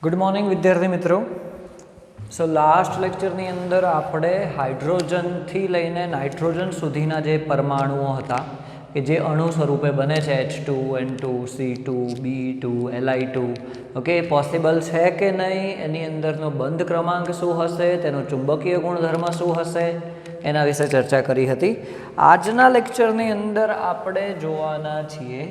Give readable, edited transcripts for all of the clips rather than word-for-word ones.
Good morning विद्यार्थी मित्रों। So last लेक्चरनी अंदर આપણે હાઇડ્રોજનથી લઈને નાઇટ્રોજન સુધીના જે પરમાણુઓ હતા કે જે અણુ સ્વરૂપે બને છે H2 N2 C2 B2 Li2 okay possible છે કે નહીં, એની અંદરનો બંધ ક્રમાંક શું હશે, તેનો ચુંબકીય ગુણધર્મ શું હશે, એના વિશે ચર્ચા કરી હતી। આજના લેક્ચરની અંદર આપણે જોવાના છીએ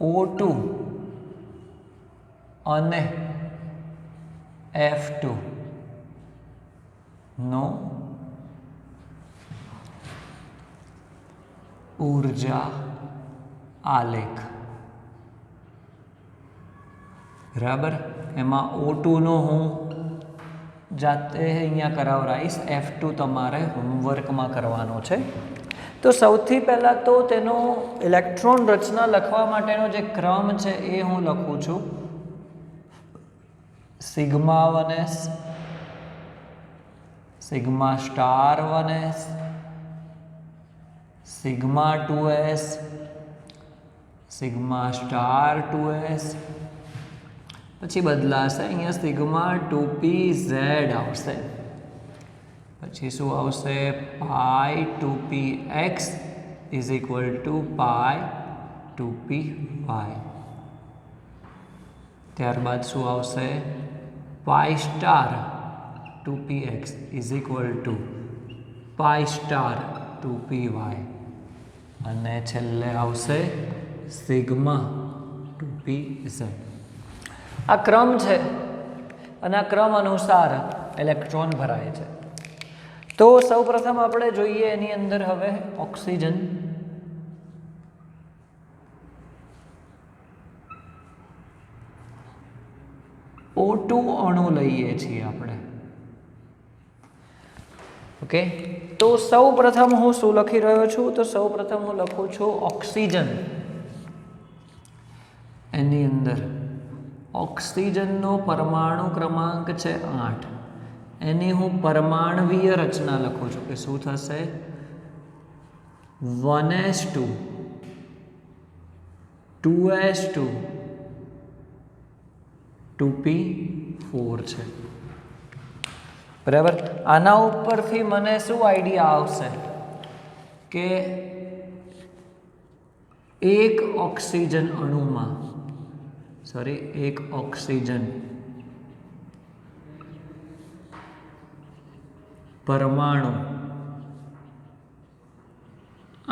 O2 અને F2 નો ઊર્જા આલેખ। બરાબર, એમાં O2 નો હું જાતે અહીંયા કરાવરાઈશ, F2 તમારે હોમવર્કમાં કરવાનો છે। तो સૌથી પહેલાં તો તેનો ઇલેક્ટ્રોન રચના લખવા માટેનો જે ક્રમ છે એ હું લખું છું sigma 1s, sigma star 1s, sigma 2s, sigma star 2s, પછી બદલાશે, અહીંયા સિગ્મા 2pz આવશે, પછી શું આવશે pi 2px is equal to pi 2py। ત્યારબાદ શું આવશે pi star 2px is equal to pi star 2py અને છેલ્લે આવશે સિગ્મા 2pz। આ ક્રમ છે અને આ ક્રમ અનુસાર ઇલેક્ટ્રોન ભરાય છે। तो સૌપ્રથમ આપણે જોઈએ એની અંદર હવે ઓક્સિજન, O2 અણુ લઈએ છીએ આપણે, ઓકે। તો સૌપ્રથમ હું શું લખી રહ્યો છું, તો સૌપ્રથમ હું લખું છું ઓક્સિજન, એની અંદર ઓક્સિજનનો પરમાણુ ક્રમાંક છે 8, એની હું પરમાણવીય રચના લખું છું કે શું થશે 1s2 2s2 2p4 છે, બરાબર। આના ઉપરથી મને શું આઈડિયા આવશે કે એક ઓક્સિજન અણુમાં એક ઓક્સિજન પરમાણુ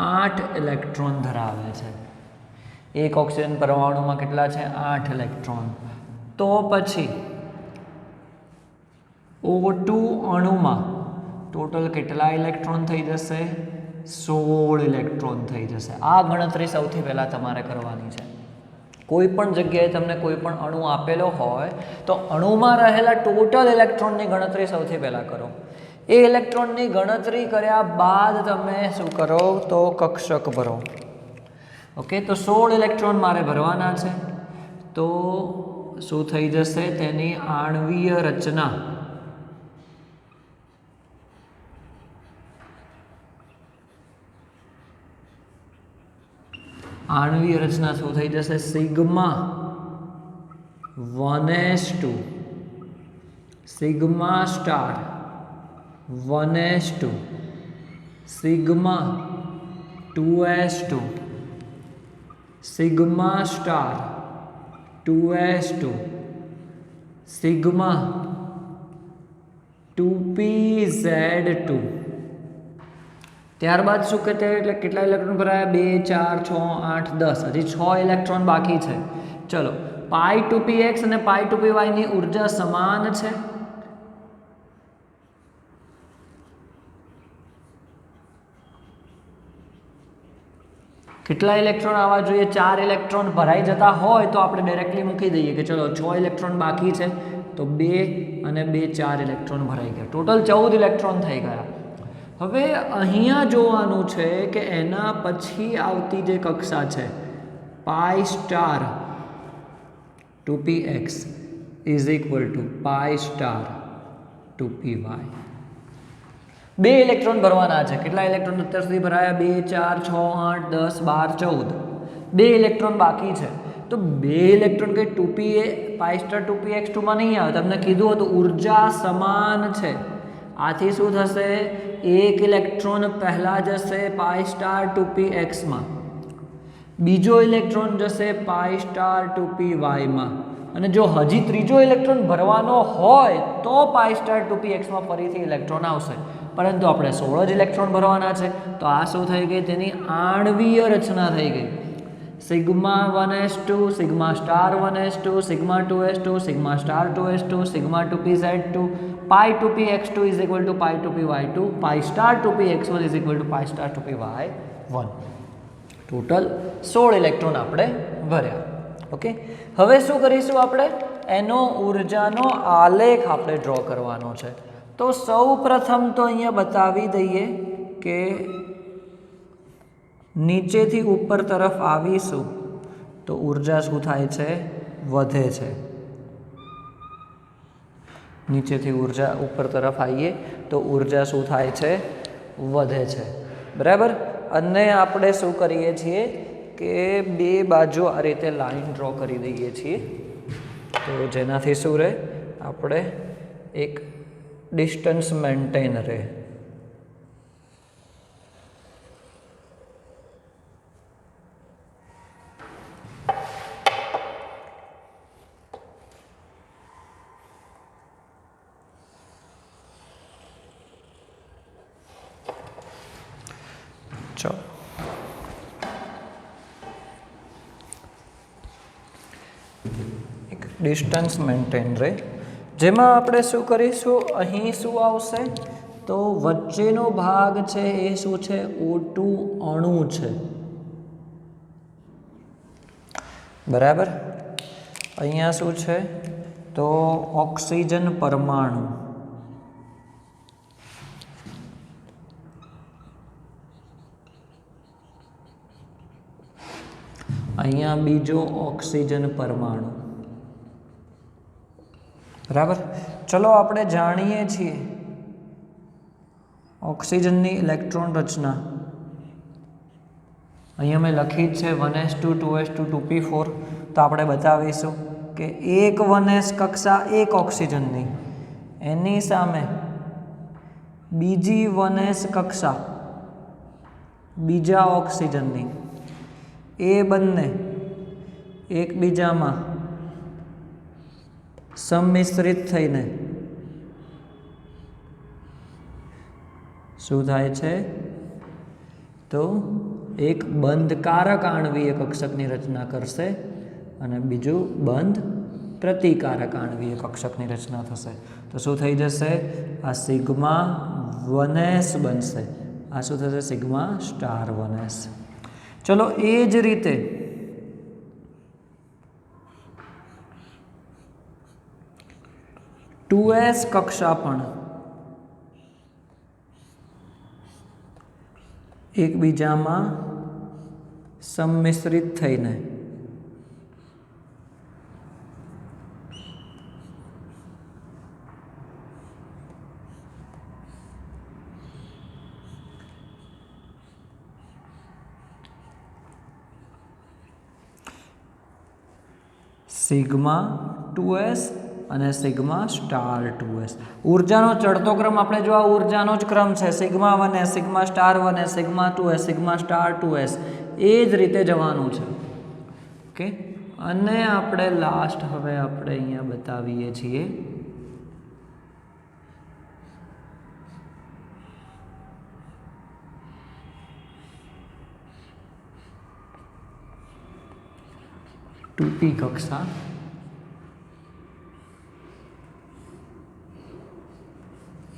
8 ઇલેક્ટ્રોન ધરાવે છે। એક ઓક્સિજન પરમાણુમાં કેટલા છે 8 ઇલેક્ટ્રોન। તો પછી O2 અણુમાં ટોટલ કેટલા ઇલેક્ટ્રોન થઈ જશે 16 ઇલેક્ટ્રોન થઈ જશે। આ ગણતરી સૌથી પહેલા તમારે કરવાની છે। કોઈ પણ જગ્યાએ તમને કોઈ પણ અણુ આપેલો હોય તો અણુમાં રહેલા ટોટલ ઇલેક્ટ્રોનની ગણતરી સૌથી પહેલા કરો। એ ઇલેક્ટ્રોનની ગણતરી કર્યા બાદ તમે શું કરો તો કક્ષક ભરો, ઓકે। તો 16 ઇલેક્ટ્રોન મારે ભરવાના છે, તો શું થઈ જશે તેની આણ્વીય રચના, આણ્વીય રચના શું થઈ જશે sigma 1s2 sigma star 1s2 sigma 2s2 sigma star 2s2 sigma 2pz2। ત્યારબાદ શું કહેते એટલે કેટલા ઇલેક્ટ્રોન ભરાયા 2 4 6 8 10, હજી 6 ઇલેક્ટ્રોન બાકી છે। ચલો પાઈ 2px અને પાઈ 2py ની ઉર્જા સમાન છે, કેટલા ઇલેક્ટ્રોન આવવા જોઈએ 4 ઇલેક્ટ્રોન ભરાઈ જતા હોય તો આપણે ડાયરેક્ટલી મૂકી દઈએ કે ચલો 6 ઇલેક્ટ્રોન બાકી છે તો 2 અને 2 4 ઇલેક્ટ્રોન ભરાઈ ગયા, ટોટલ 14 ઇલેક્ટ્રોન થઈ ગયા। હવે અહીંયા જોવાનું છે કે એના પછી આવતી જે કક્ષા છે pi star 2px is equal to pi star 2py। 2 electron ભરવાના છે। કેટલા ઇલેક્ટ્રોન અત્યાર સુધી ભરાયા 2 4 6 8 10 12 14। બે ઇલેક્ટ્રોન બાકી છે તો બે ઇલેક્ટ્રોન કંઈ 2p એ પાઈ સ્ટાર 2px2 માં નહીં આવે. તમને કીધું હતું ઉર્જા સમાન છે. આથી શું થશે, એક ઇલેક્ટ્રોન પહેલા જશે પાઈ સ્ટાર 2px માં, બીજો ઇલેક્ટ્રોન જશે પાઈ સ્ટાર 2py માં, અને જો હજી ત્રીજો ઇલેક્ટ્રોન ભરવાનો હોય તો પાઈ સ્ટાર 2px માં ફરીથી ઇલેક્ટ્રોન આવશે. પરંતુ આપણે 16 જ ઇલેક્ટ્રોન ભરવાના છે તો આ શું થઈ ગઈ, તેની આણ્વીય રચના થઈ ગઈ. Sigma 1s2 sigma star 1s2 sigma 2s2 sigma star 2s2 sigma 2pz2 pi 2px2 is equal to pi 2py2 pi star 2px1 is equal to pi star 2py1. Total 16 electron આપણે ભર્યા. ઓકે, હવે શું કરીશું, આપણે એનો ઉર્જાનો આલેખ આપણે ડ્રો કરવાનો છે. તો સૌ પ્રથમ તો અહીંયા બતાવી દઈએ કે નીચેથી ઉપર તરફ આવીશું તો ઉર્જા શું થાય છે, વધે છે. નીચેથી ઉર્જા ઉપર તરફ આવીએ તો ઉર્જા શું થાય છે, વધે છે. બરાબર. અને આપણે શું કરીએ છીએ કે બે બાજુ આ રીતે લાઈન ડ્રો કરી દઈએ છીએ તો જેનાથી શું રહે, આપણે એક ડિસ્ટન્સ મેન્ટેન રહે. ચલો, એક ડિસ્ટન્સ મેન્ટેન રહે, જેમાં આપણે શું કરીશું, અહીં શું આવશે તો વચ્ચેનો ભાગ છે એ શું છે, O2 અણુ છે. બરાબર. અહીંયા શું છે તો ઓક્સિજન પરમાણુ, અહીંયા બીજો ઓક્સિજન પરમાણુ. બરાબર. ચલો આપણે જાણીએ છીએ ઓક્સિજનની ઇલેક્ટ્રોન રચના. અહીંયા મેં લખી જ છે 1s2 2s2 2p4. તો આપણે બતાવીશું કે એક 1s કક્ષા એક ઓક્સિજનની, એની સામે બીજી 1s કક્ષા બીજા ઓક્સિજનની, એ બંને એકબીજામાં સંમિશ્રિત થઈને શું થાય છે તો એક બંધકારક આણ્વીય કક્ષકની રચના કરશે અને બીજું બંધ પ્રતિકારક આણ્વીય કક્ષકની રચના થશે. તો શું થઈ જશે, આ સિગ્મા 1s બનશે, આ શું થશે, સિગ્મા સ્ટાર 1s. ચલો, એ જ રીતે ટુ એસ કક્ષા પણ એકબીજામાં સંમિશ્રિત થઈને સિગ્મા 2s અને સિગ્મા સ્ટાર 2s. ઉર્જાનો ચડતો ક્રમ આપણે જો આ ઉર્જાનો જ ક્રમ છે, sigma 1s sigma star 1s sigma 2s sigma star 2s, એ જ રીતે જવાનું છે. ઓકે, અને આપણે લાસ્ટ હવે આપણે અહીંયા બતાવીએ છીએ ટૂટી કક્ષા.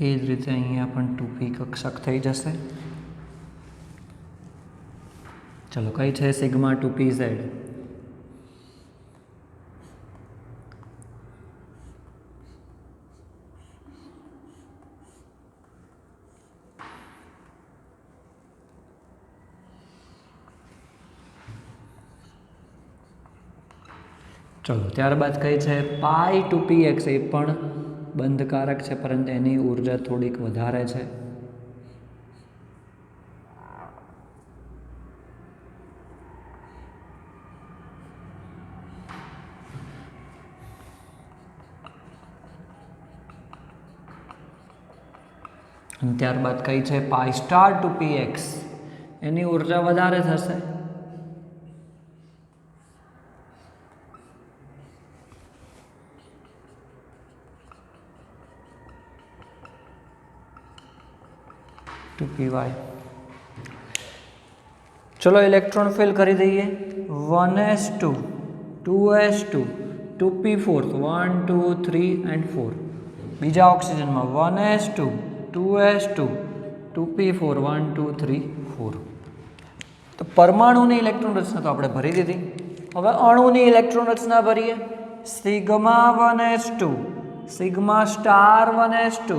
એ જ રીતે અહીંયા પણ 2p કક્ષક થઈ જશે. ચલો, કઈ છે, સિગ્મા 2pz. ચલો, ત્યારબાદ કઈ છે, પાઈ 2px. એ પણ બંધકારક છે પરંતુ એની ઉર્જા થોડીક વધારે છે. અને ત્યારબાદ કઈ છે પાઈ સ્ટાર 2px, એની ઉર્જા વધારે થશે. ટુ પીવાય. ચલો ઇલેક્ટ્રોન ફિલ કરી દઈએ. 1s2 2s2 2p4 1 2 3 and 4. બીજા ઓક્સિજનમાં 1s2 2s2 2p4 1 2 3 4. તો પરમાણુની ઇલેક્ટ્રોન રચના તો આપણે ભરી દીધી. હવે અણુની ઇલેક્ટ્રોન રચના ભરીએ. Sigma 1s2 sigma star 1s2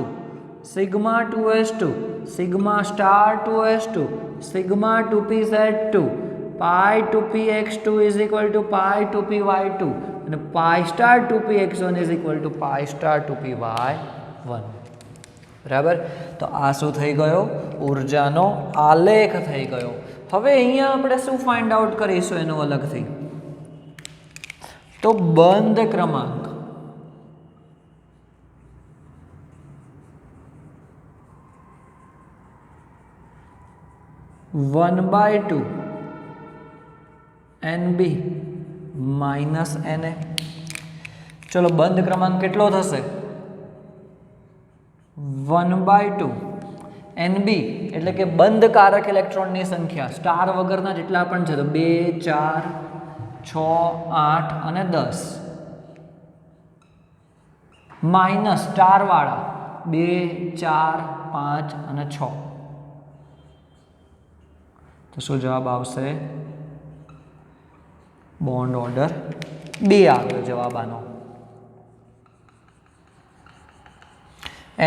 sigma 2s2 sigma star 2s2 sigma 2pz2 pi 2px2 is equal to pi 2py2 અને pi star 2px1 is equal to pi star 2py1. બરાબર. તો આ શું થઈ ગયો? ઉર્જાનો આલેખ થઈ ગયો. હવે અહીંયા આપણે શું ફાઇન્ડ આઉટ કરીશું એનું અલગથી? તો બંધ ક્રમાંક. (1/2) NB માઇનસ Na. ચલો બંધ ક્રમાંક કેટલો થશે? 1/2 NB એટલે કે બંધકારક ઇલેક્ટ્રોનની સંખ્યા સ્ટાર વગરના જેટલા પણ છે તો 2 4 6 8 અને 10 માઇનસ સ્ટાર વાળા 2 4 5 અને 6. તો શું જવાબ આવશે? બોન્ડ ઓર્ડર 2 આવ્યો જવાબ આનો.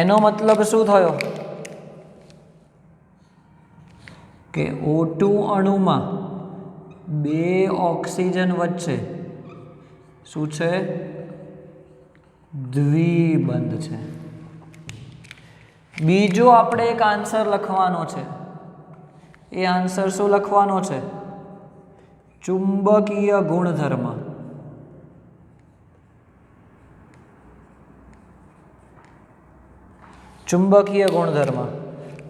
એનો મતલબ શું થયો કે O2 અણુમાં 2 ઓક્સિજન વચ્ચે શું છે? દ્વિબંધ છે. બીજો આપણે એક આન્સર લખવાનો છે. એ આન્સર શું લખવાનો છે? ચુંબકીય ગુણધર્મ. ચુંબકીય ગુણધર્મ.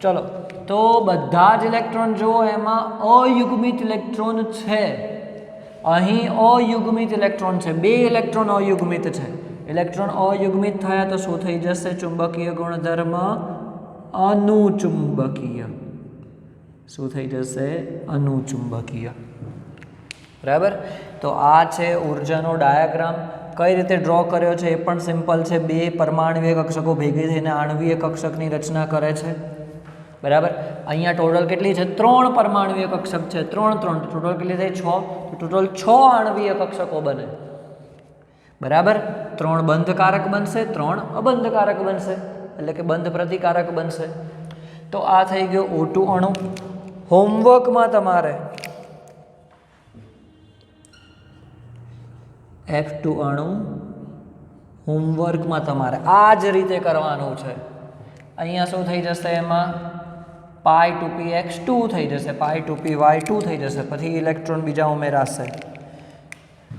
ચલો તો બધા જ ઇલેક્ટ્રોન જો એમાં અયુગ્મિત ઇલેક્ટ્રોન છે. અહીં અયુગ્મિત ઇલેક્ટ્રોન છે. 2 ઇલેક્ટ્રોન અયુગ્મિત છે. ઇલેક્ટ્રોન અયુગ્મિત થયા તો શું થઈ જશે? ચુંબકીય ગુણધર્મ અનુચુંબકીય. શું થઈ જશે? અનુચુંબકીય. બરાબર. તો આ છે ઉર્જાનો ડાયાગ્રામ. કઈ રીતે ડ્રો કર્યો છે એ પણ સિમ્પલ છે. 2 પરમાણ્વીય કક્ષકો ભેગી થઈને આણ્વીય કક્ષકની રચના કરે છે. બરાબર. અહીંયા ટોટલ કેટલી છે? 3 પરમાણ્વીય કક્ષક છે. 3 ટોટલ કેટલી થઈ? 6. તો ટોટલ 6 આણ્વીય કક્ષકો બને. બરાબર. 3 બંધકારક બનશે, 3 અબંધકારક બનશે, એટલે કે બંધ પ્રતિકારક બનશે. તો આ થઈ ગયો O2 અણુ. હોમવર્કમાં તમારે F2 અણુ હોમવર્કમાં તમારે આ જ રીતે કરવાનું છે. અહીંયા શું થઈ જશે? એમાં પાઈ 2px2 થઈ જશે, પાઈ 2py2 થઈ જશે, પછી ઇલેક્ટ્રોન બીજા ઉમેરાશે.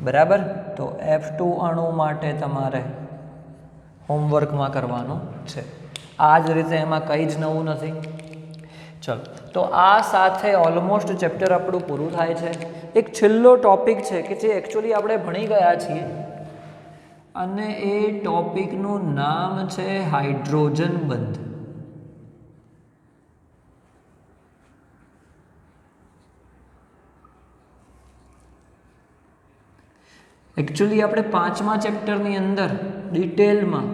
બરાબર. તો F2 અણુ માટે તમારે હોમવર્કમાં કરવાનું છે. આ જ રીતે એમાં કંઈ જ નવું નથી. ચલો તો આ સાથે ઓલમોસ્ટ ચેપ્ટર આપણું પૂરું થાય છે. એક છેલ્લો ટોપિક છે કે જે એકચ્યુઅલી આપણે ભણી ગયા છીએ અને એ ટોપિકનું નામ છે હાઇડ્રોજન બંધ. એકચ્યુઅલી આપણે 5મા ચેપ્ટરની અંદર ડિટેલમાં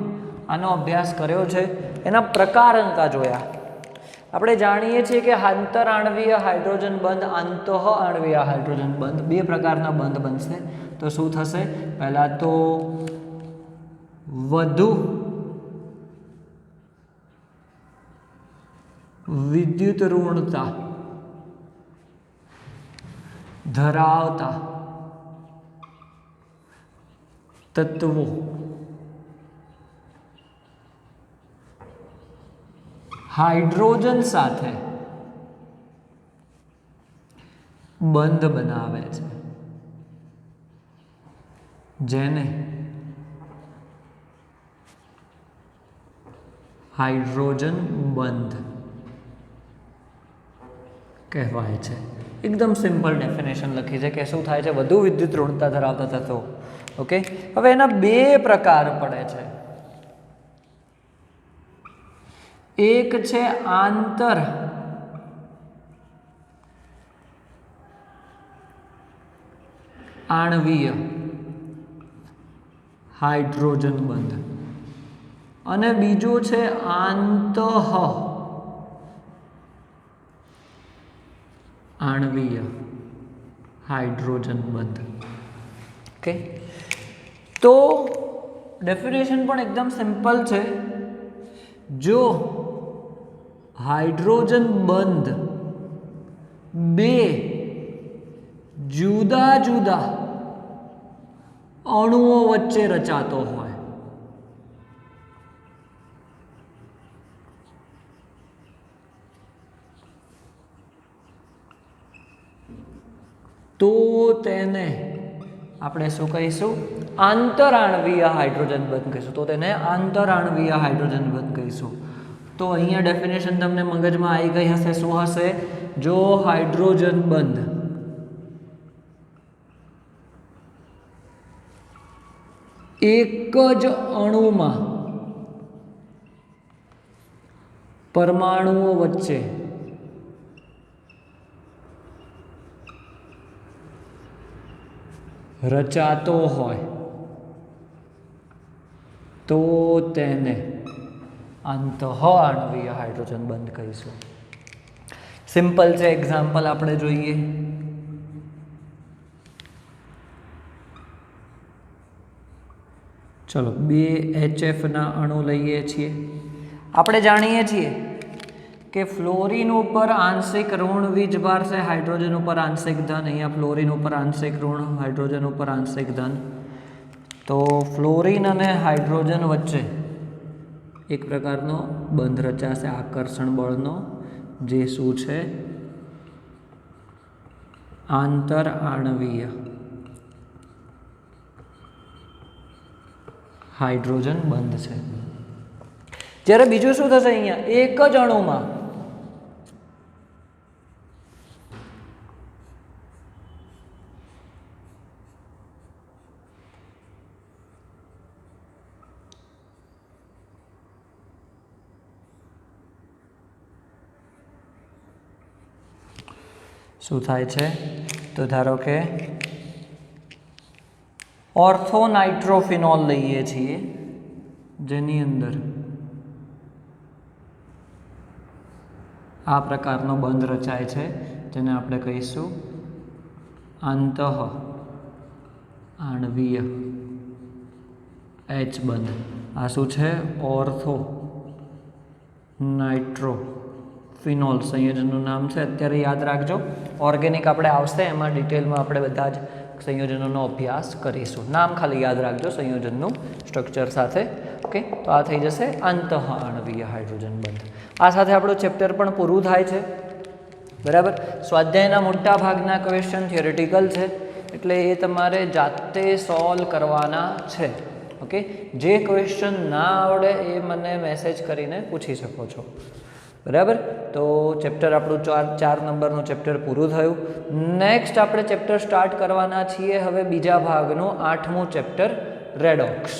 આનો અભ્યાસ કર્યો છે. એના પ્રકાર અંકા જોયા. આપણે જાણીએ છીએ કે આંતરઆણ્વીય હાઇડ્રોજન બંધ, આંતઃઆણ્વીય હાઇડ્રોજન બંધ 2 પ્રકારના બંધ બનશે. તો શું થશે? પહેલાં તો વધુ વિદ્યુત ઋણતા ધરાવતા તત્વો હાઇડ્રોજન સાથે બંધ બનાવે છે, જેને હાઇડ્રોજન બંધ કહેવાય છે. એકદમ સિમ્પલ ડેફિનેશન લખી છે કે શું થાય છે, વધુ વિદ્યુત ઋણતા ધરાવતા તત્વો. ઓકે, હવે એના બે પ્રકાર પડે છે. એક છે આંતર આણવીય હાઇડ્રોજન બંધ અને બીજો છે આંતઃ આણવીય હાઇડ્રોજન બંધ. ઓકે, તો ડેફિનેશન પણ એકદમ સિમ્પલ છે. જો હાઇડ્રોજન બંધ બે જુદા જુદા અણુઓ વચ્ચે રચાતો હોય તો તેને આપણે શું કહીશું? આંતરાણવીય હાઇડ્રોજન બંધ કહીશું. તો તેને આંતરાણવીય હાઇડ્રોજન બંધ કહીશું. તો અહીંયા ડેફિનેશન તમને મગજમાં આવી ગઈ હશે. શું હશે? જો હાઇડ્રોજન બંધ એક જ અણુમાં પરમાણુઓ વચ્ચે રચાતો હોય તો તેને આંતઃઆણવીય હાઇડ્રોજન બંધ કહીશું. સિમ્પલ છે. એક્ઝામ્પલ આપણે જોઈએ. ચલો, 2HF ના અણુ લઈએ છીએ. આપણે જાણીએ છીએ કે ફ્લોરિન ઉપર આંશિક ઋણ વીજભાર છે, હાઇડ્રોજન ઉપર આંશિક ધન. અહીંયા ફ્લોરિન ઉપર આંશિક ઋણ, હાઇડ્રોજન ઉપર આંશિક ધન. તો ફ્લોરિન અને હાઇડ્રોજન વચ્ચે એક પ્રકારનો બંધ રચાશે આકર્ષણ બળનો, જે શું છે? આંતર આણવીય હાઇડ્રોજન બંધ છે. જ્યારે બીજું શું થશે? અહીંયા એક જ અણુમાં શું થાય છે? તો ધારો કે ઓર્થોનાઇટ્રોફિનોલ લઈએ છીએ, જેની અંદર આ પ્રકારનો બંધ રચાય છે, જેને આપણે કહીશું આંતઃ આણવીય H બંધ. આ શું છે? ઓર્થો નાઇટ્રોફિનોલ સંયોજનનું નામ છે. અત્યારે યાદ રાખજો. ઓર્ગેનિક આપણે આવશે, એમાં ડિટેલમાં આપણે બધા જ સંયોજનોનો અભ્યાસ કરીશું. નામ ખાલી યાદ રાખજો સંયોજનનું સ્ટ્રક્ચર સાથે. ઓકે, તો આ થઈ જશે આંતઃ આણવીય હાઇડ્રોજન બંધ. આ સાથે આપણું ચેપ્ટર પણ પૂરું થાય છે. બરાબર. સ્વાધ્યાયના મોટા ભાગના ક્વેશ્ચન થિયોરિટિકલ છે, એટલે એ તમારે જાતે સોલ્વ કરવાના છે. ઓકે, જે ક્વેશ્ચન ના આવડે એ મને મેસેજ કરીને પૂછી શકો છો. બરાબર. તો ચેપ્ટર આપણું 4 નંબરનું ચેપ્ટર પૂરું થયું. નેક્સ્ટ આપણે ચેપ્ટર સ્ટાર્ટ કરવાના છીએ હવે બીજા ભાગનું 8મું ચેપ્ટર, રેડોક્સ.